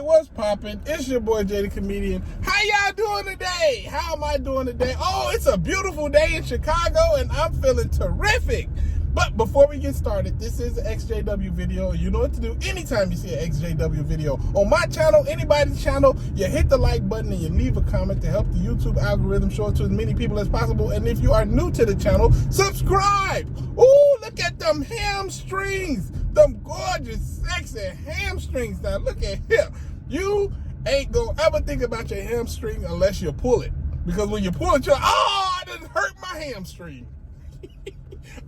what's poppin'? It's your boy Jay the Comedian. How y'all doing today? How am I doing today? Oh, it's a beautiful day in Chicago and I'm feeling terrific. But before we get started, this is an ExJw video. You know what to do anytime you see an ExJw video. On my channel, anybody's channel, you hit the like button and you leave a comment to help the YouTube algorithm show it to as many people as possible. And if you are new to the channel, subscribe. Ooh, look at them hamstrings. Them gorgeous, sexy hamstrings. Now look at here. You ain't gonna ever think about your hamstring unless you pull it. Because when you pull it, you're like, oh, I done hurt my hamstring.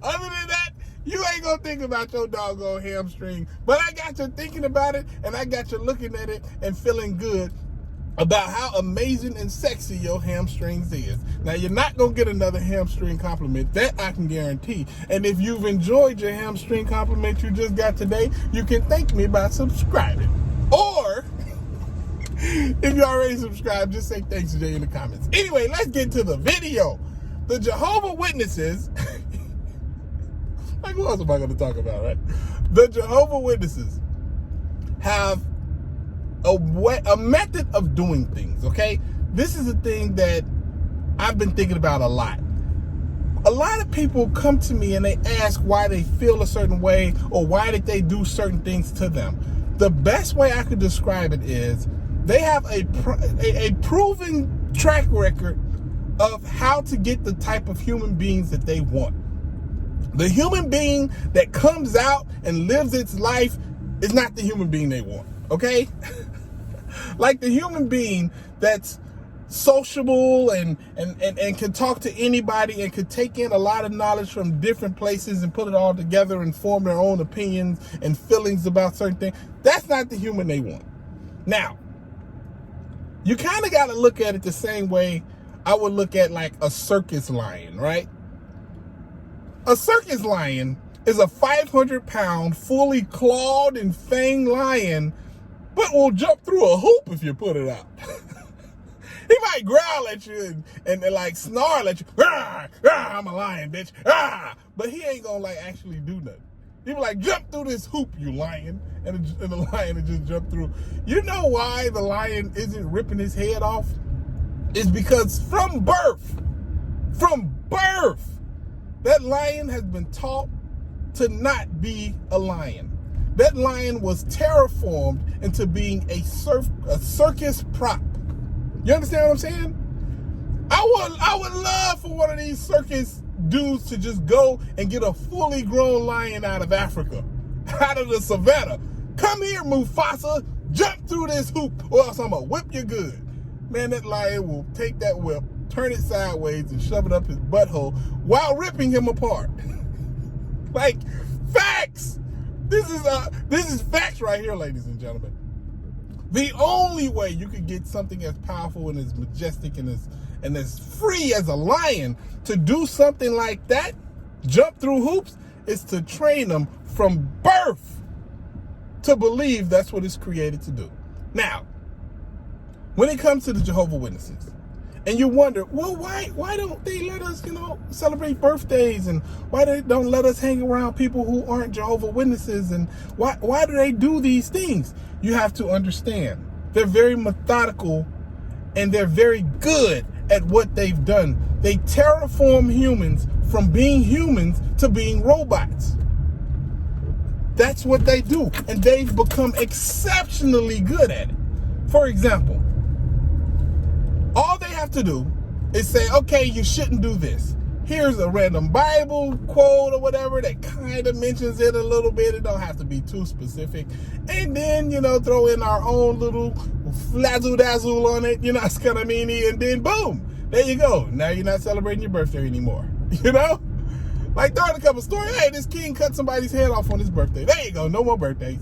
Other than that, you ain't gonna think about your doggone hamstring. But I got you thinking about it, and I got you looking at it and feeling good about how amazing and sexy your hamstrings is. Now, you're not gonna get another hamstring compliment, that I can guarantee. And if you've enjoyed your hamstring compliment you just got today, you can thank me by subscribing. Or, if you already subscribed, just say thanks to Jay in the comments. Anyway, let's get to the video. The Jehovah Witnesses, like who else am I gonna talk about, right? The Jehovah Witnesses have a method of doing things, okay? This is a thing that I've been thinking about a lot. A lot of people come to me and they ask why they feel a certain way or why did they do certain things to them. The best way I could describe it is they have a proven track record of how to get the type of human beings that they want. The human being that comes out and lives its life is not the human being they want, okay? Like the human being that's sociable and can talk to anybody and can take in a lot of knowledge from different places and put it all together and form their own opinions and feelings about certain things. That's not the human they want. Now, you kind of got to look at it the same way I would look at like a circus lion, right? A circus lion is a 500-pound, fully clawed and fanged lion, but will jump through a hoop if you put it out. He might growl at you and like snarl at you. Rah, rah, I'm a lion, bitch. Rah. But he ain't gonna like actually do nothing. He be like, jump through this hoop, you lion. And the lion will just jump through. You know why the lion isn't ripping his head off? It's because from birth, that lion has been taught to not be a lion. That lion was terraformed into being a circus prop. You understand what I'm saying? I would love for one of these circus dudes to just go and get a fully grown lion out of Africa, out of the savannah. Come here, Mufasa, jump through this hoop or else I'm gonna whip you good. Man, that lion will take that whip, turn it sideways and shove it up his butthole while ripping him apart. Like, facts. This is facts right here, ladies and gentlemen. The only way you could get something as powerful and as majestic and as free as a lion to do something like that, jump through hoops, is to train them from birth to believe that's what it's created to do. Now, when it comes to the Jehovah Witnesses, and you wonder, well, why don't they let us, celebrate birthdays, and why they don't let us hang around people who aren't Jehovah Witnesses, and why do they do these things? You have to understand, they're very methodical, and they're very good at what they've done. They terraform humans from being humans to being robots. That's what they do, and they've become exceptionally good at it. For example, all they have to do is say, okay, you shouldn't do this. Here's a random Bible quote or whatever that kind of mentions it a little bit. It don't have to be too specific. And then, throw in our own little flazzle-dazzle on it, it's kind of meanie, and then boom, there you go. Now you're not celebrating your birthday anymore, Like throwing a couple stories, hey, this king cut somebody's head off on his birthday. There you go, no more birthdays.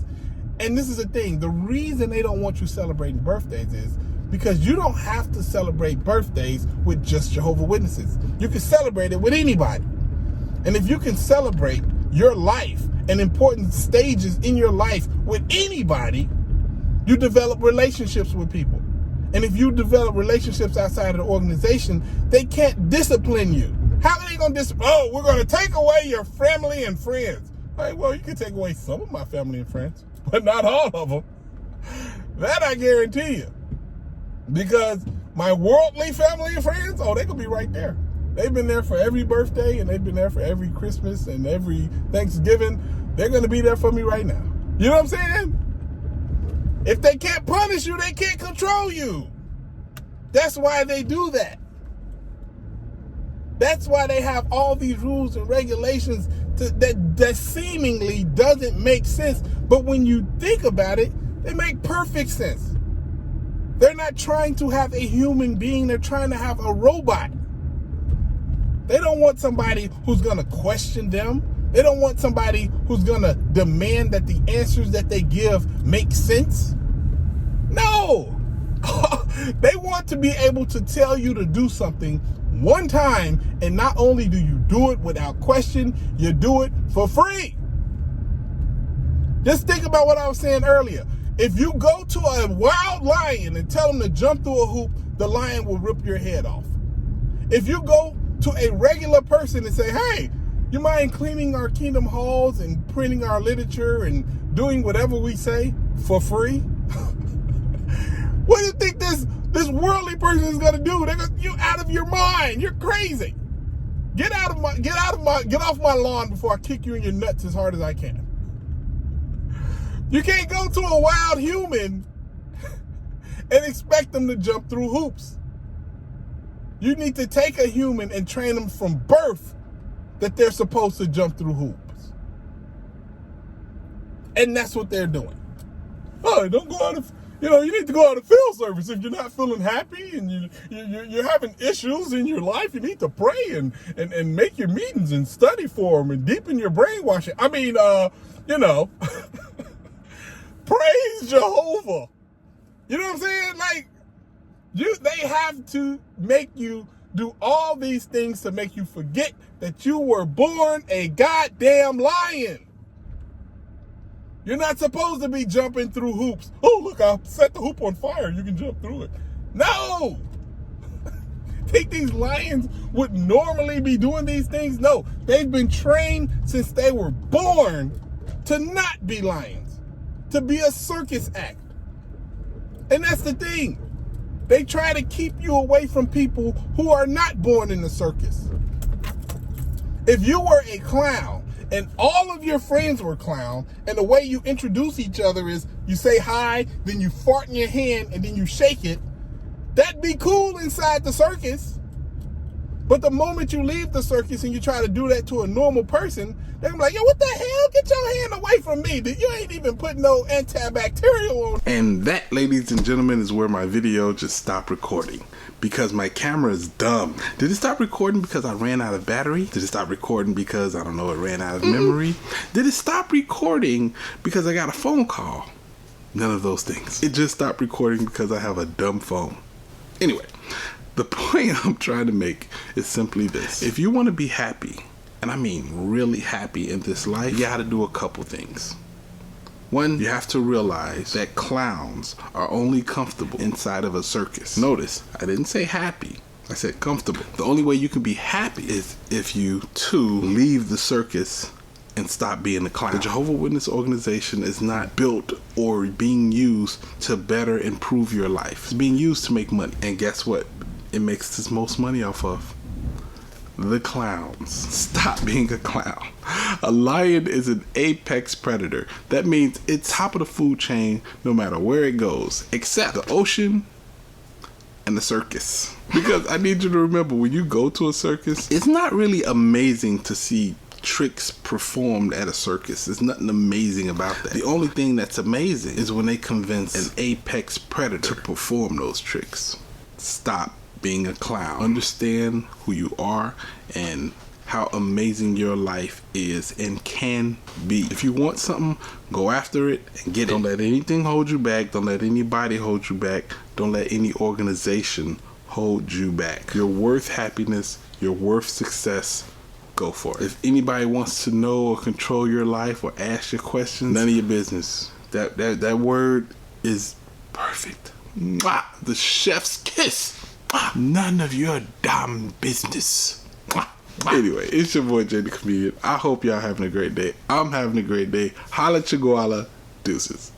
And this is the thing, the reason they don't want you celebrating birthdays is because you don't have to celebrate birthdays with just Jehovah Witnesses. You can celebrate it with anybody. And if you can celebrate your life and important stages in your life with anybody, you develop relationships with people. And if you develop relationships outside of the organization, they can't discipline you. How are they going to discipline? Oh, we're going to take away your family and friends. All right, well, you can take away some of my family and friends, but not all of them. That I guarantee you. Because my worldly family and friends, oh, they could be right there. They've been there for every birthday, and they've been there for every Christmas and every Thanksgiving. They're going to be there for me right now. You know what I'm saying? If they can't punish you, they can't control you. That's why they do that. That's why they have all these rules and regulations that seemingly doesn't make sense. But when you think about it, they make perfect sense. They're not trying to have a human being. They're trying to have a robot. They don't want somebody who's going to question them. They don't want somebody who's going to demand that the answers that they give make sense. No. They want to be able to tell you to do something one time, and not only do you do it without question, you do it for free. Just think about what I was saying earlier. If you go to a wild lion and tell him to jump through a hoop, the lion will rip your head off. If you go to a regular person and say, hey, you mind cleaning our kingdom halls and printing our literature and doing whatever we say for free? What do you think this worldly person is gonna do? You're out of your mind. You're crazy. Get off my lawn before I kick you in your nuts as hard as I can. You can't go to a wild human and expect them to jump through hoops. You need to take a human and train them from birth that they're supposed to jump through hoops. And that's what they're doing. Oh, don't go out of, you need to go out of field service if you're not feeling happy and you're having issues in your life. You need to pray and make your meetings and study for them and deepen your brainwashing. I mean, praise Jehovah. You know what I'm saying? Like, they have to make you do all these things to make you forget that you were born a goddamn lion. You're not supposed to be jumping through hoops. Oh, look, I set the hoop on fire. You can jump through it. No! Think these lions would normally be doing these things? No. They've been trained since they were born to not be lions, to be a circus act. And that's the thing. They try to keep you away from people who are not born in the circus. If you were a clown and all of your friends were clown, and the way you introduce each other is you say hi, then you fart in your hand, and then you shake it, that'd be cool inside the circus. But the moment you leave the circus and you try to do that to a normal person, they're gonna be like, yo, what the hell? Get your hand away from me. You ain't even put no antibacterial on. And that, ladies and gentlemen, is where my video just stopped recording. Because my camera is dumb. Did it stop recording because I ran out of battery? Did it stop recording because, I don't know, it ran out of memory? Did it stop recording because I got a phone call? None of those things. It just stopped recording because I have a dumb phone. Anyway, the point I'm trying to make is simply this. If you want to be happy, and I mean really happy in this life, you gotta do a couple things. One, you have to realize that clowns are only comfortable inside of a circus. Notice, I didn't say happy. I said comfortable. The only way you can be happy is if you, too, leave the circus and stop being a clown. The Jehovah Witness organization is not built or being used to better improve your life. It's being used to make money. And guess what? It makes its most money off of the clowns. Stop being a clown. A lion is an apex predator. That means it's top of the food chain no matter where it goes, except the ocean and the circus. Because I need you to remember, when you go to a circus, it's not really amazing to see tricks performed at a circus. There's nothing amazing about that. The only thing that's amazing is when they convince an apex predator to perform those tricks. Stop being a clown. Understand who you are and how amazing your life is and can be. If you want something, go after it and get it. Don't let anything hold you back. Don't let anybody hold you back. Don't let any organization hold you back. You're worth happiness. You're worth success. Go for it. If anybody wants to know or control your life or ask you questions, none of your business. That word is perfect. Mwah! The chef's kiss. None of your damn business. Anyway, it's your boy Jay the Comedian. I hope y'all having a great day. I'm having a great day. Holla at your koala. Deuces.